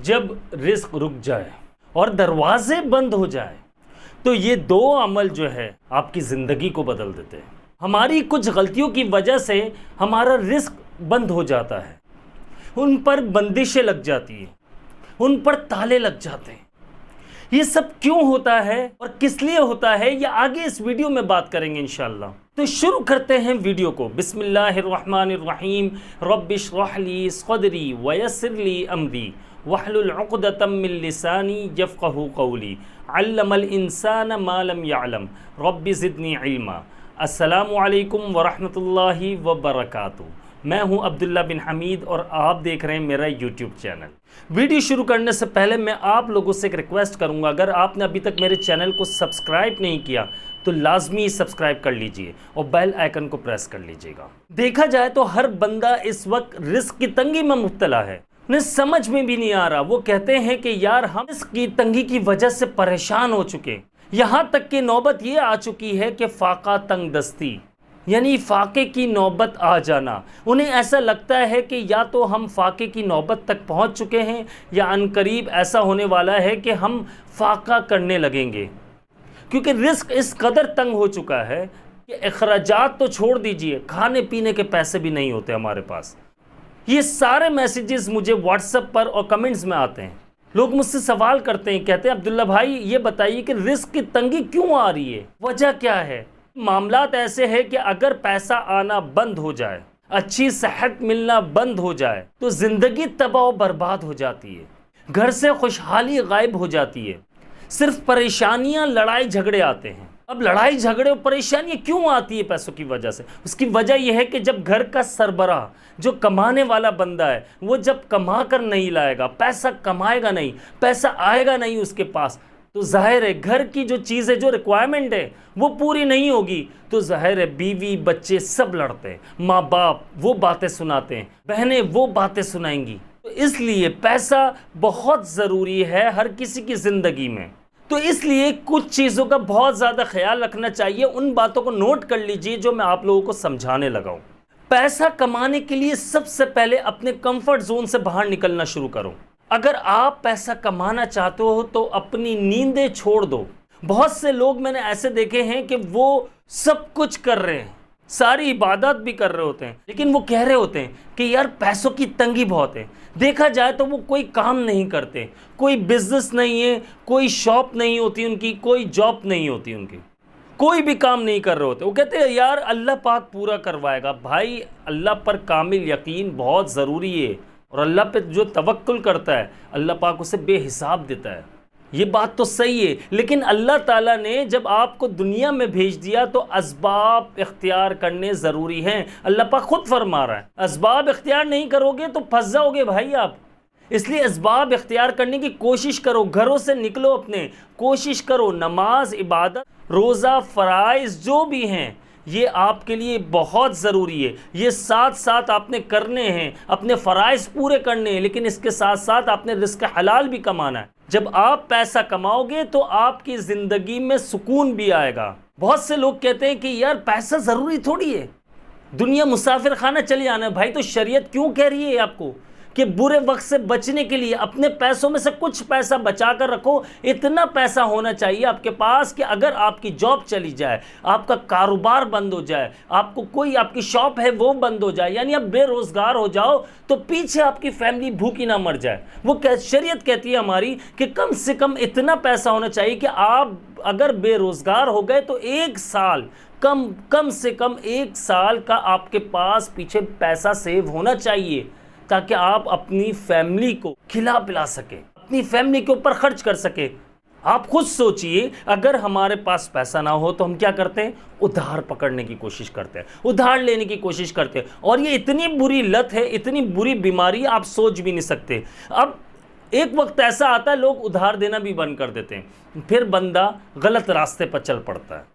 जब रिस्क रुक जाए और दरवाजे बंद हो जाए तो ये दो अमल जो है आपकी ज़िंदगी को बदल देते हैं। हमारी कुछ गलतियों की वजह से हमारा रिस्क बंद हो जाता है, उन पर बंदिशें लग जाती हैं, उन पर ताले लग जाते हैं। ये सब क्यों होता है और किस लिए होता है, ये आगे इस वीडियो में बात करेंगे इंशाअल्लाह। तो शुरू करते हैं वीडियो को। बिस्मिल्लाहिर्रहमानिर्रहीम। रब्बिश्रह ली सदरी वयस्सिर ली अमरी वहलुल उक़दतम मिन लिसानी यफ़क़हू क़ौली अल्लमल इंसाना मा लम यअलम रब्बि ज़िदनी इल्मा। अस्सलामु अलैकुम वरहमतुल्लाहि वबरकातुहू। मैं हूं अब्दुल्ला बिन हमीद और आप देख रहे हैं मेरा यूट्यूब चैनल। वीडियो शुरू करने से पहले मैं आप लोगों से एक रिक्वेस्ट करूंगा, अगर आपने अभी तक मेरे चैनल को सब्सक्राइब नहीं किया तो लाजमी सब्सक्राइब कर लीजिए और बेल आइकन को प्रेस कर लीजिएगा। देखा जाए तो हर बंदा इस वक्त रिस्क की तंगी में मुब्तला है, उन्हें समझ में भी नहीं आ रहा। वो कहते हैं कि यार हम रिस्क की तंगी की वजह से परेशान हो चुके, यहाँ तक कि नौबत ये आ चुकी है कि फाका तंग दस्ती यानी फाके की नौबत आ जाना। उन्हें ऐसा लगता है कि या तो हम फाके की नौबत तक पहुंच चुके हैं या अनकरीब ऐसा होने वाला है कि हम फाका करने लगेंगे, क्योंकि रिस्क इस कदर तंग हो चुका है कि अखराजात तो छोड़ दीजिए, खाने पीने के पैसे भी नहीं होते हमारे पास। ये सारे मैसेजेस मुझे व्हाट्सएप पर और कमेंट्स में आते हैं। लोग मुझसे सवाल करते हैं, कहते हैं अब्दुल्ला भाई ये बताइए कि रिस्क की तंगी क्यों आ रही है, वजह क्या है। मामलात ऐसे हैं कि अगर पैसा आना बंद हो जाए, अच्छी सेहत मिलना बंद हो जाए तो ज़िंदगी तबाह बर्बाद हो जाती है, घर से खुशहाली गायब हो जाती है, सिर्फ परेशानियां लड़ाई झगड़े आते हैं। अब लड़ाई झगड़े और परेशानियां क्यों आती है पैसों की वजह से? उसकी वजह यह है कि जब घर का सरबराह जो कमाने वाला बंदा है वो जब कमा कर नहीं लाएगा, पैसा कमाएगा नहीं, पैसा आएगा नहीं उसके पास, तो जाहिर है घर की जो चीज़ें जो रिक्वायरमेंट है वो पूरी नहीं होगी। तो जाहिर है बीवी बच्चे सब लड़ते हैं, माँ बाप वो बातें सुनाते हैं, बहनें वो बातें सुनाएंगी। तो इसलिए पैसा बहुत ज़रूरी है हर किसी की ज़िंदगी में। तो इसलिए कुछ चीज़ों का बहुत ज़्यादा ख्याल रखना चाहिए। उन बातों को नोट कर लीजिए जो मैं आप लोगों को समझाने लगा हूँ। पैसा कमाने के लिए सबसे पहले अपने कंफर्ट जोन से बाहर निकलना शुरू करो। अगर आप पैसा कमाना चाहते हो तो अपनी नींदें छोड़ दो। बहुत से लोग मैंने ऐसे देखे हैं कि वो सब कुछ कर रहे हैं, सारी इबादत भी कर रहे होते हैं, लेकिन वो कह रहे होते हैं कि यार पैसों की तंगी बहुत है। देखा जाए तो वो कोई काम नहीं करते, कोई बिजनेस नहीं है, कोई शॉप नहीं होती उनकी, कोई जॉब नहीं होती उनकी, कोई भी काम नहीं कर रहे होते। वो कहते हैं यार अल्लाह पाक पूरा करवाएगा। भाई अल्लाह पर कामिल यकीन बहुत ज़रूरी है और अल्लाह पे जो तवक्कुल करता है अल्लाह पाक उसे बेहिसाब देता है। ये बात तो सही है, लेकिन अल्लाह ताला ने जब आपको दुनिया में भेज दिया तो असबाब इख्तियार करने ज़रूरी हैं। अल्लाह पाक खुद फरमा रहा है असबाब इख्तियार नहीं करोगे तो फंस जाओगे भाई आप। इसलिए असबाब इख्तियार करने की कोशिश करो, घरों से निकलो अपने, कोशिश करो। नमाज, इबादत, रोज़ा, फ़राइज़ जो भी हैं ये आपके लिए बहुत ज़रूरी है। ये साथ साथ आपने करने हैं, अपने फ़राइज़ पूरे करने हैं, लेकिन इसके साथ साथ आपने रिस्क हलाल भी कमाना है। जब आप पैसा कमाओगे तो आपकी ज़िंदगी में सुकून भी आएगा। बहुत से लोग कहते हैं कि यार पैसा ज़रूरी थोड़ी है, दुनिया मुसाफिर खाना चले जाना है। भाई तो शरीयत क्यों कह रही है आपको कि बुरे वक्त से बचने के लिए अपने पैसों में से कुछ पैसा बचा कर रखो। इतना पैसा होना चाहिए आपके पास कि अगर आपकी जॉब चली जाए, आपका कारोबार बंद हो जाए, आपको कोई आपकी शॉप है वो बंद हो जाए, यानी आप बेरोज़गार हो जाओ, तो पीछे आपकी फैमिली भूखी ना मर जाए। वो शरीयत कहती है हमारी कि कम से कम इतना पैसा होना चाहिए कि आप अगर बेरोज़गार हो गए तो एक साल कम से कम 1 साल का आपके पास पीछे पैसा सेव होना चाहिए, ताकि आप अपनी फैमिली को खिला पिला सके, अपनी फैमिली के ऊपर खर्च कर सके। आप खुद सोचिए, अगर हमारे पास पैसा ना हो तो हम क्या करते हैं? उधार पकड़ने की कोशिश करते हैं, उधार लेने की कोशिश करते हैं। और ये इतनी बुरी लत है, इतनी बुरी बीमारी, आप सोच भी नहीं सकते। अब एक वक्त ऐसा आता है लोग उधार देना भी बंद कर देते हैं, फिर बंदा गलत रास्ते पर चल पड़ता है,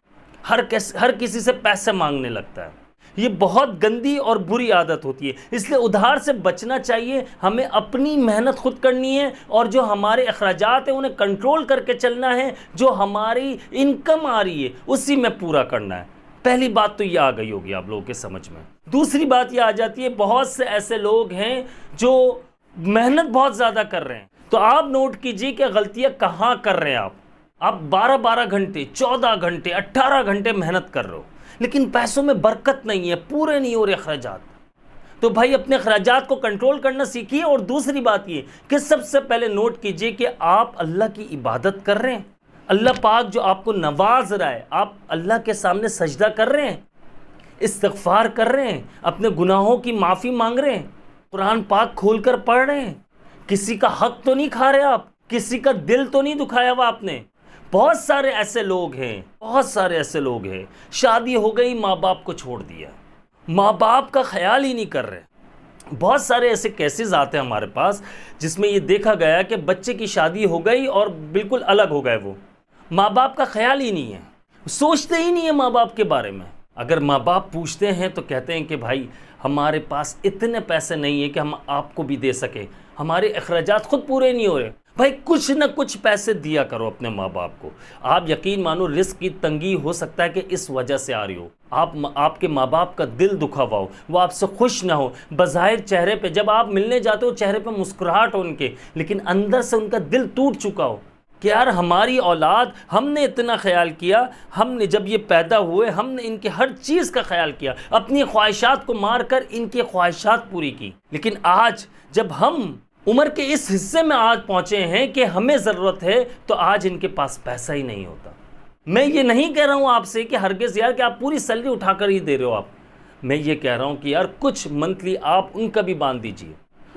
हर किसी से पैसे मांगने लगता है। ये बहुत गंदी और बुरी आदत होती है। इसलिए उधार से बचना चाहिए। हमें अपनी मेहनत खुद करनी है और जो हमारे अखराजात हैं उन्हें कंट्रोल करके चलना है। जो हमारी इनकम आ रही है उसी में पूरा करना है। पहली बात तो ये आ गई होगी आप लोगों के समझ में। दूसरी बात ये आ जाती है, बहुत से ऐसे लोग हैं जो मेहनत बहुत ज़्यादा कर रहे हैं, तो आप नोट कीजिए कि गलतियां कहाँ कर रहे हैं आप 12-12 घंटे, 14 घंटे, 18 घंटे मेहनत कर रहे हो, लेकिन पैसों में बरकत नहीं है, पूरे नहीं हो रहे अखराजात। तो भाई अपने अखराजात को कंट्रोल करना सीखिए। और दूसरी बात ये कि सबसे पहले नोट कीजिए कि आप अल्लाह की इबादत कर रहे हैं, अल्लाह पाक जो आपको नवाज रहा है, आप अल्लाह के सामने सजदा कर रहे हैं, इस्तिग़फ़ार कर रहे हैं, अपने गुनाहों की माफ़ी मांग रहे हैं, कुरान पाक खोलकर पढ़ रहे हैं, किसी का हक तो नहीं खा रहे आप, किसी का दिल तो नहीं दुखाया हुआ आपने। बहुत सारे ऐसे लोग हैं, बहुत सारे ऐसे लोग हैं, शादी हो गई, माँ बाप को छोड़ दिया, माँ बाप का ख्याल ही नहीं कर रहे। बहुत सारे ऐसे केसेस आते हैं हमारे पास जिसमें ये देखा गया कि बच्चे की शादी हो गई और बिल्कुल अलग हो गए, वो माँ बाप का ख्याल ही नहीं है, सोचते ही नहीं है माँ बाप के बारे में। अगर माँ बाप पूछते हैं तो कहते हैं कि भाई हमारे पास इतने पैसे नहीं है कि हम आपको भी दे सके, हमारे अखराजात खुद पूरे नहीं हो रहे। भाई कुछ ना कुछ पैसे दिया करो अपने माँ बाप को। आप यकीन मानो रिस्क की तंगी हो सकता है कि इस वजह से आ रही हो, आपके माँ बाप का दिल दुखा हुआ हो, वो आपसे खुश ना हो। बज़ाहिर चेहरे पे जब आप मिलने जाते हो चेहरे पे मुस्कुराहट हो उनके, लेकिन अंदर से उनका दिल टूट चुका हो कि यार हमारी औलाद, हमने इतना ख्याल किया, हमने जब ये पैदा हुए हमने इनके हर चीज़ का ख्याल किया, अपनी ख्वाहिशात को मार कर इनकी ख्वाहिशात पूरी की, लेकिन आज जब हम उम्र के इस हिस्से में आज पहुँचे हैं कि हमें ज़रूरत है, तो आज इनके पास पैसा ही नहीं होता। मैं ये नहीं कह रहा हूँ आपसे कि हरगिज़ यार कि आप पूरी सैलरी उठाकर ही दे रहे हो आप, मैं ये कह रहा हूँ कि यार कुछ मंथली आप उनका भी बांध दीजिए।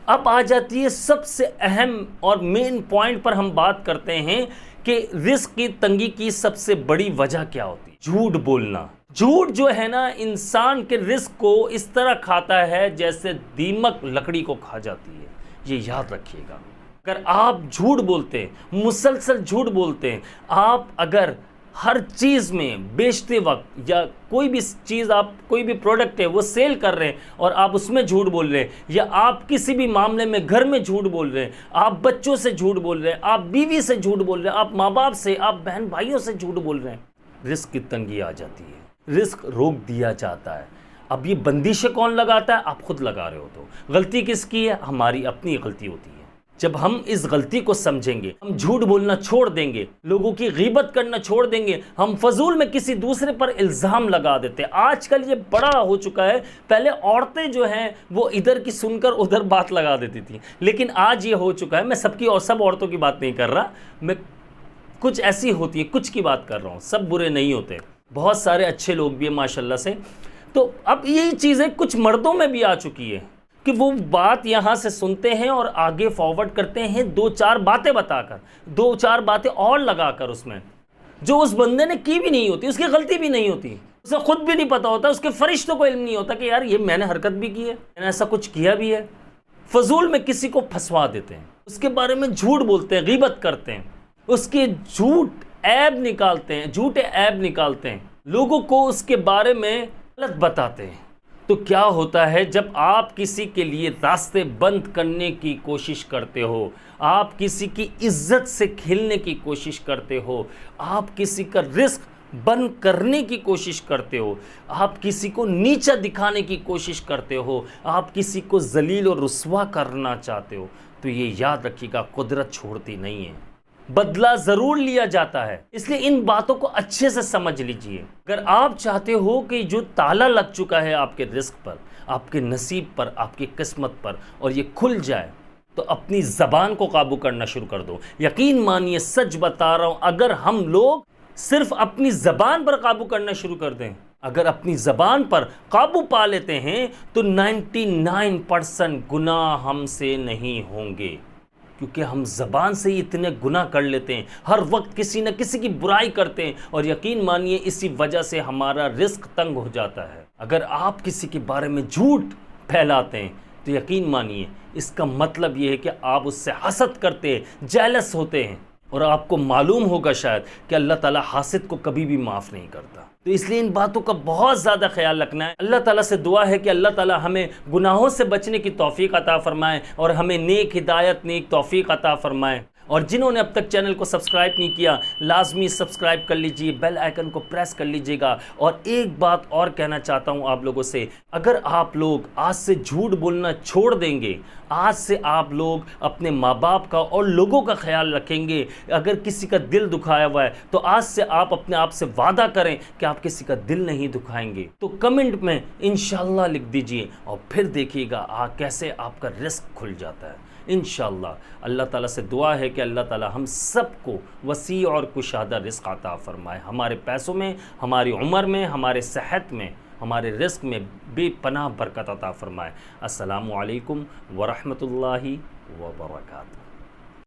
अब आ जाती है सबसे अहम और मेन पॉइंट पर हम बात करते हैं कि रिस्क की तंगी की सबसे बड़ी वजह क्या होती है। झूठ बोलना। झूठ जो है ना, इंसान के रिस्क को इस तरह खाता है जैसे दीमक लकड़ी को खा जाती है, ये याद रखिएगा। अगर आप झूठ बोलते हैं, मुसलसल झूठ बोलते हैं, आप अगर हर चीज़ में बेचते वक्त या कोई भी चीज़, आप कोई भी प्रोडक्ट है वो सेल कर रहे हैं और आप उसमें झूठ बोल रहे हैं, या आप किसी भी मामले में घर में झूठ बोल रहे हैं, आप बच्चों से झूठ बोल रहे हैं, आप बीवी से झूठ बोल रहे हैं, आप माँ बाप से, आप बहन भाइयों से झूठ बोल रहे हैं, रिस्क की तंगी आ जाती है, रिस्क रोक दिया जाता है। अब ये बंदिशें कौन लगाता है? आप खुद लगा रहे हो। तो गलती किसकी है? हमारी अपनी गलती होती है। जब हम इस गलती को समझेंगे, हम झूठ बोलना छोड़ देंगे, लोगों की गीबत करना छोड़ देंगे, हम फजूल में किसी दूसरे पर इल्ज़ाम लगा देते हैं। आजकल ये बड़ा हो चुका है। पहले औरतें जो हैं वो इधर की सुनकर उधर बात लगा देती थी, लेकिन आज ये हो चुका है। मैं सबकी और सब औरतों की बात नहीं कर रहा, मैं कुछ ऐसी होती है कुछ की बात कर रहा हूँ। सब बुरे नहीं होते, बहुत सारे अच्छे लोग भी हैं माशाल्लाह से। तो अब यही चीज़ें कुछ मर्दों में भी आ चुकी है कि वो बात यहाँ से सुनते हैं और आगे फॉरवर्ड करते हैं, दो चार बातें बताकर, दो चार बातें और लगाकर, उसमें जो उस बंदे ने की भी नहीं होती, उसकी गलती भी नहीं होती, उसे खुद भी नहीं पता होता, उसके फरिश्तों को इल्म नहीं होता कि यार ये मैंने हरकत भी की है, मैंने ऐसा कुछ किया भी है। फजूल में किसी को फंसवा देते हैं, उसके बारे में झूठ बोलते हैं, गीबत करते हैं, उसके झूठ ऐब निकालते हैं, झूठे ऐब निकालते हैं, लोगों को उसके बारे में गलत बताते हैं। तो क्या होता है, जब आप किसी के लिए रास्ते बंद करने की कोशिश करते हो, आप किसी की इज्जत से खेलने की कोशिश करते हो, आप किसी का रिस्क बंद करने की कोशिश करते हो, आप किसी को नीचा दिखाने की कोशिश करते हो, आप किसी को जलील और रुस्वा करना चाहते हो, तो ये याद रखिएगा, कुदरत छोड़ती नहीं है, बदला ज़रूर लिया जाता है। इसलिए इन बातों को अच्छे से समझ लीजिए। अगर आप चाहते हो कि जो ताला लग चुका है आपके रिस्क पर, आपके नसीब पर, आपकी किस्मत पर, और ये खुल जाए, तो अपनी ज़बान को काबू करना शुरू कर दो। यकीन मानिए, सच बता रहा हूँ, अगर हम लोग सिर्फ अपनी ज़बान पर काबू करना शुरू कर दें, अगर अपनी ज़बान पर काबू पा लेते हैं, तो 99% गुनाह हमसे नहीं होंगे, क्योंकि हम ज़बान से ही इतने गुनाह कर लेते हैं, हर वक्त किसी न किसी की बुराई करते हैं, और यकीन मानिए इसी वजह से हमारा रिस्क तंग हो जाता है। अगर आप किसी के बारे में झूठ फैलाते हैं, तो यकीन मानिए इसका मतलब ये है कि आप उससे हसद करते हैं, जेलस होते हैं, और आपको मालूम होगा शायद कि अल्लाह ताला हासिद को कभी भी माफ़ नहीं करता। तो इसलिए इन बातों का बहुत ज़्यादा ख्याल रखना है। अल्लाह ताला से दुआ है कि अल्लाह ताला हमें गुनाहों से बचने की तौफीक अता फ़रमाए और हमें नेक हिदायत, नेक तौफीक अता फ़रमाए। और जिन्होंने अब तक चैनल को सब्सक्राइब नहीं किया, लाजमी सब्सक्राइब कर लीजिए, बेल आइकन को प्रेस कर लीजिएगा। और एक बात और कहना चाहता हूं आप लोगों से, अगर आप लोग आज से झूठ बोलना छोड़ देंगे, आज से आप लोग अपने माँ बाप का और लोगों का ख्याल रखेंगे, अगर किसी का दिल दुखाया हुआ है तो आज से आप अपने आप से वादा करें कि आप किसी का दिल नहीं दुखाएंगे। तो कमेंट में इंशाल्लाह लिख दीजिए और फिर देखिएगा कैसे आपका रिस्क खुल जाता है इंशाल्लाह। अल्लाह ताला से दुआ है कि अल्लाह ताला हम सबको वसी और कुशादा रिस्क अता फरमाए, हमारे पैसों में, हमारी उम्र में, हमारे सेहत में, हमारे रिस्क में बेपनाह बरकत अता फरमाए। अस्सलामु अलैकुम व रहमतुल्लाहि व बरकातहू।